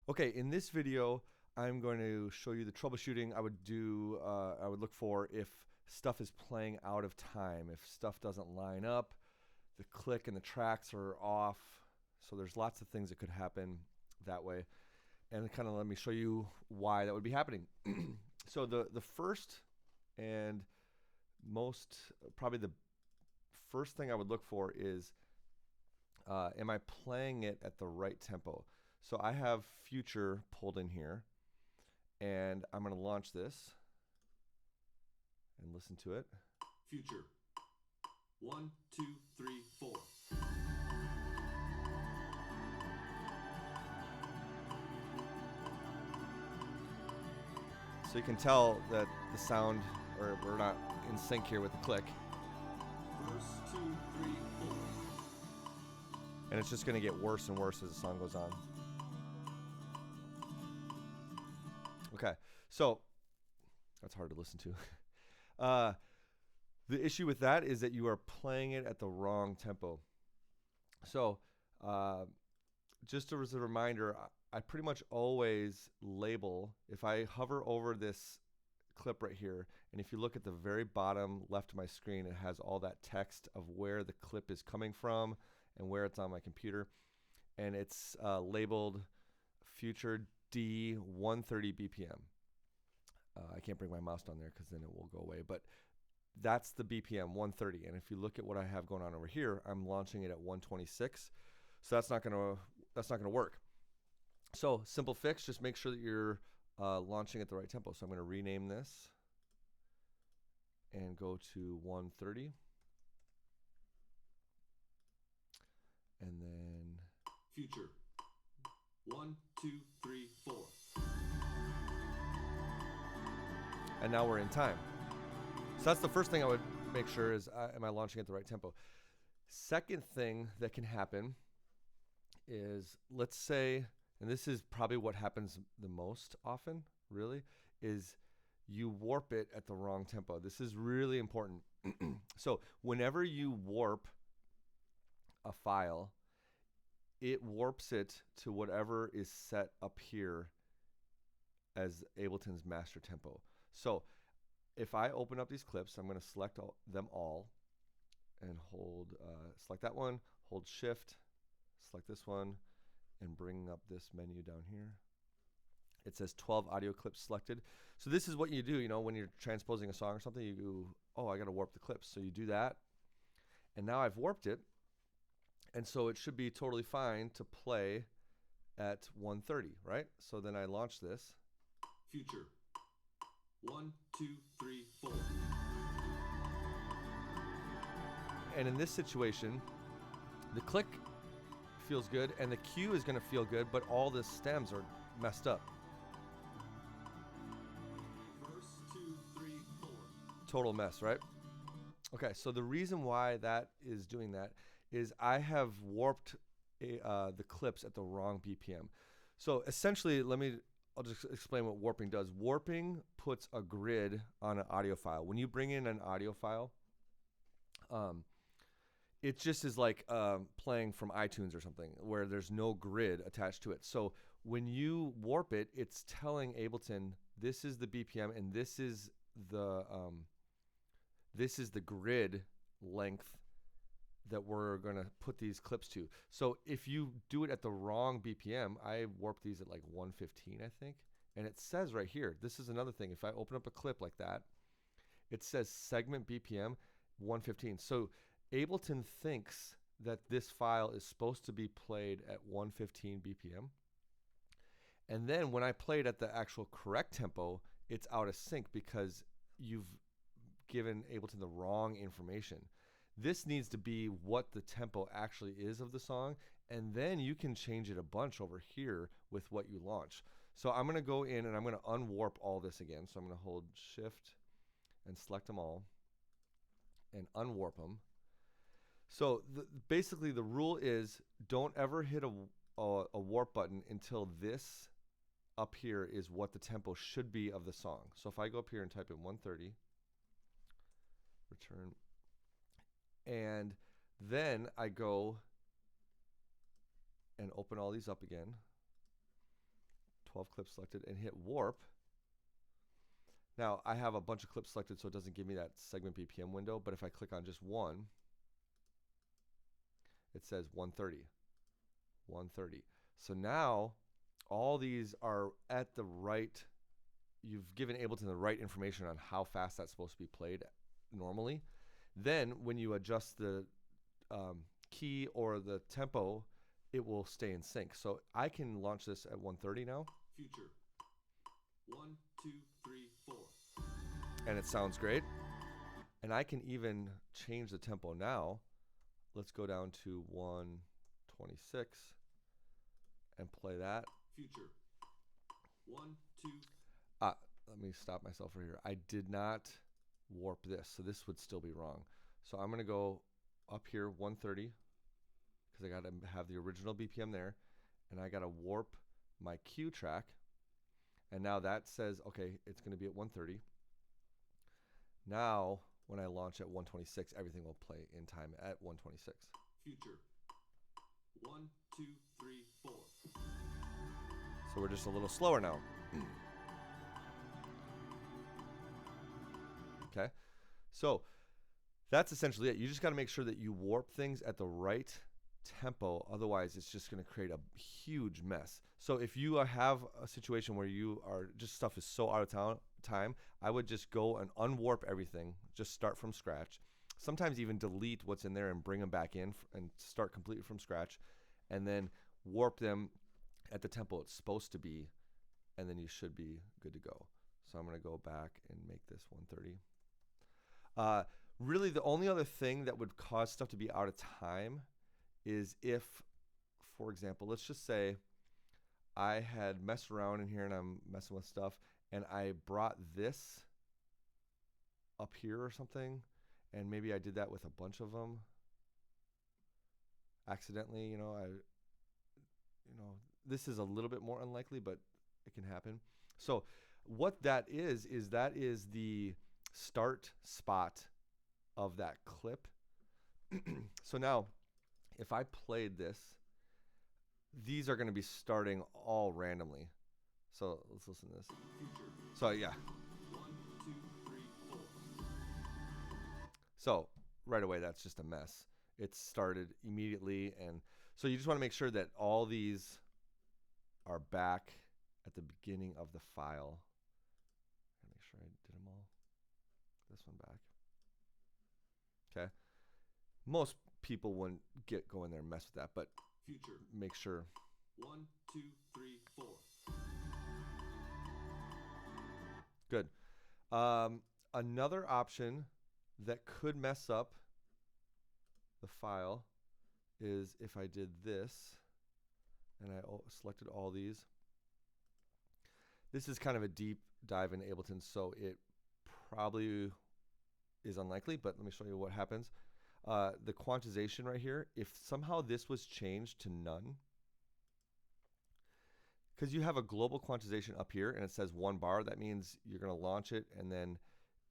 Okay, in this video, I'm going to show you the troubleshooting I would do. I would look for if stuff is playing out of time, if stuff doesn't line up, the click and the tracks are off. So there's lots of things that could happen that way. And kind of let me show you why that would be happening. So the first and most, probably the first thing I would look for is, am I playing it at the right tempo? So I have Future pulled in here, and I'm going to launch this and listen to it. Future. 1, 2, 3, 4. So you can tell that the sound, or we're not in sync here with the click. Verse 2, 3, 4. And it's just going to get worse and worse as the song goes on. Okay, so that's hard to listen to. The issue with that is that you are playing it at the wrong tempo. So just as a reminder, I pretty much always label, if I hover over this clip right here, and if you look at the very bottom left of my screen, it has all that text of where the clip is coming from and where it's on my computer. And it's labeled Future D 130 BPM. I can't bring my mouse down there because then it will go away, but that's the BPM 130. And if you look at what I have going on over here, I'm launching it at 126. So that's not gonna work. So simple fix, just make sure that you're launching at the right tempo. So I'm going to rename this and go to 130. And then Future. 1, 2, 3, 4. And now we're in time. So that's the first thing I would make sure is, am I launching at the right tempo? Second thing that can happen is, let's say, and this is probably what happens the most often, really, is you warp it at the wrong tempo. This is really important. So whenever you warp a file, it warps it to whatever is set up here as Ableton's master tempo. So if I open up these clips, I'm going to select them all and select that one, hold Shift, select this one, and bring up this menu down here. It says 12 audio clips selected. So this is what you do, when you're transposing a song or something, you go, oh, I got to warp the clips. So you do that. And now I've warped it. And so it should be totally fine to play at 130, right? So then I launch this. Future. 1, 2, 3, 4. And in this situation, the click feels good and the cue is going to feel good, but all the stems are messed up. Verse 2, 3, 4. Total mess, right? Okay, so the reason why that is doing that is I have warped the clips at the wrong BPM. So essentially, I'll just explain what warping does. Warping puts a grid on an audio file. When you bring in an audio file, it just is like playing from iTunes or something where there's no grid attached to it. So when you warp it, it's telling Ableton this is the BPM and this is the grid length that we're going to put these clips to. So if you do it at the wrong BPM, I warped these at like 115, I think. And it says right here, this is another thing. If I open up a clip like that, it says segment BPM 115. So Ableton thinks that this file is supposed to be played at 115 BPM. And then when I play it at the actual correct tempo, it's out of sync because you've given Ableton the wrong information. This needs to be what the tempo actually is of the song, and then you can change it a bunch over here with what you launch. So I'm going to go in and I'm going to unwarp all this again. So I'm going to hold Shift and select them all and unwarp them. So basically the rule is don't ever hit a warp button until this up here is what the tempo should be of the song. So if I go up here and type in 130, return, and then I go and open all these up again. 12 clips selected, and hit warp. Now I have a bunch of clips selected, so it doesn't give me that segment BPM window, but if I click on just one, it says 130, 130. So now all these are at the right, you've given Ableton the right information on how fast that's supposed to be played normally. Then when you adjust the key or the tempo, it will stay in sync. So I can launch this at 130 now. Future. 1, 2, 3, 4. And it sounds great. And I can even change the tempo now. Let's go down to 126 and play that. Future. 1, 2. Let me stop myself right here. I did not warp this, so this would still be wrong. So I'm going to go up here 130 because I got to have the original BPM there, and I got to warp my cue track. And now that says, okay, it's going to be at 130. Now, when I launch at 126, everything will play in time at 126. Future. 1, 2, 3, 4. So we're just a little slower now. Okay, so that's essentially it. You just got to make sure that you warp things at the right tempo. Otherwise, it's just going to create a huge mess. So if you have a situation where you are just stuff is so out of time, I would just go and unwarp everything. Just start from scratch. Sometimes even delete what's in there and bring them back in and start completely from scratch, and then warp them at the tempo it's supposed to be, and then you should be good to go. So I'm going to go back and make this 130. Really, the only other thing that would cause stuff to be out of time is if, for example, let's just say I had messed around in here and I'm messing with stuff, and I brought this up here or something, and maybe I did that with a bunch of them accidentally. This is a little bit more unlikely, but it can happen. So what that is the start spot of that clip. So now if I played this, these are going to be starting all randomly. So let's listen to this. Future. So yeah. 1, 2, 3, 4. So right away, that's just a mess. It started immediately. And so you just want to make sure that all these are back at the beginning of the file. Make sure I did them all. This one back. Okay. Most people wouldn't go in there and mess with that, but Future. make sure. 1, 2, 3, 4. Good. Another option that could mess up the file is if I did this and I selected all these. This is kind of a deep dive in Ableton, so it probably is unlikely, but let me show you what happens. The quantization right here, if somehow this was changed to none, because you have a global quantization up here and it says 1 bar, that means you're going to launch it, and then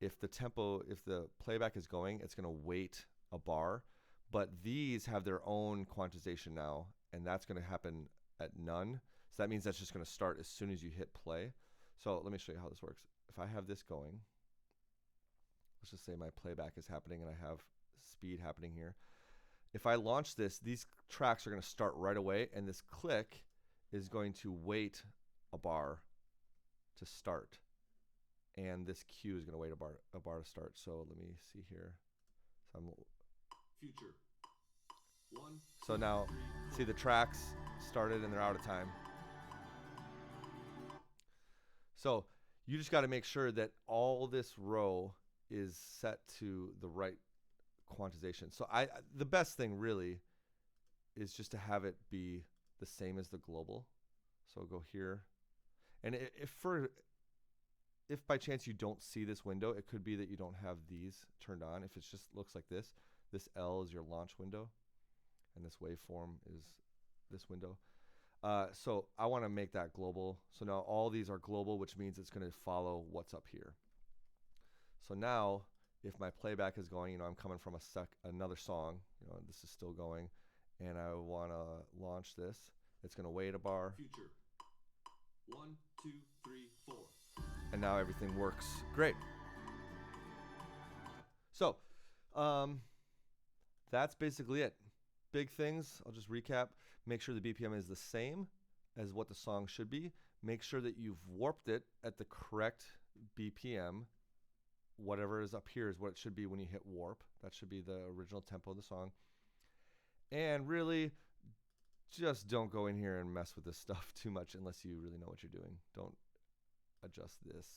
if the playback is going, it's going to wait a bar. But these have their own quantization now, and that's going to happen at none. So that means that's just going to start as soon as you hit play. So let me show you how this works. If I have this going, let's just say my playback is happening and I have speed happening here. If I launch this, these tracks are going to start right away, and this click is going to wait a bar to start. And this cue is going to wait a bar to start. So let me see here. So Future. 1. So now, see the tracks started and they're out of time. So you just got to make sure that all this row is set to the right quantization. So the best thing really is just to have it be the same as the global. So I'll go here. And if by chance you don't see this window, it could be that you don't have these turned on. If it just looks like this L is your launch window, and this waveform is this window. So I want to make that global. So now all these are global, which means it's going to follow what's up here. So now if my playback is going, I'm coming from another song, this is still going, and I want to launch this. It's going to wait a bar. Future. 1, 2, 3, 4. And now everything works great. So, that's basically it. Big things, I'll just recap. Make sure the BPM is the same as what the song should be. Make sure that you've warped it at the correct BPM. Whatever is up here is what it should be when you hit warp. That should be the original tempo of the song. And really, just don't go in here and mess with this stuff too much unless you really know what you're doing. Don't adjust this,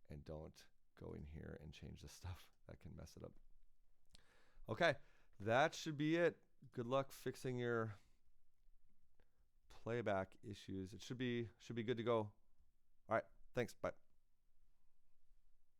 and don't go in here and change this stuff. That can mess it up. Okay, that should be it. Good luck fixing your playback issues. It should be good to go. All right, thanks. Bye.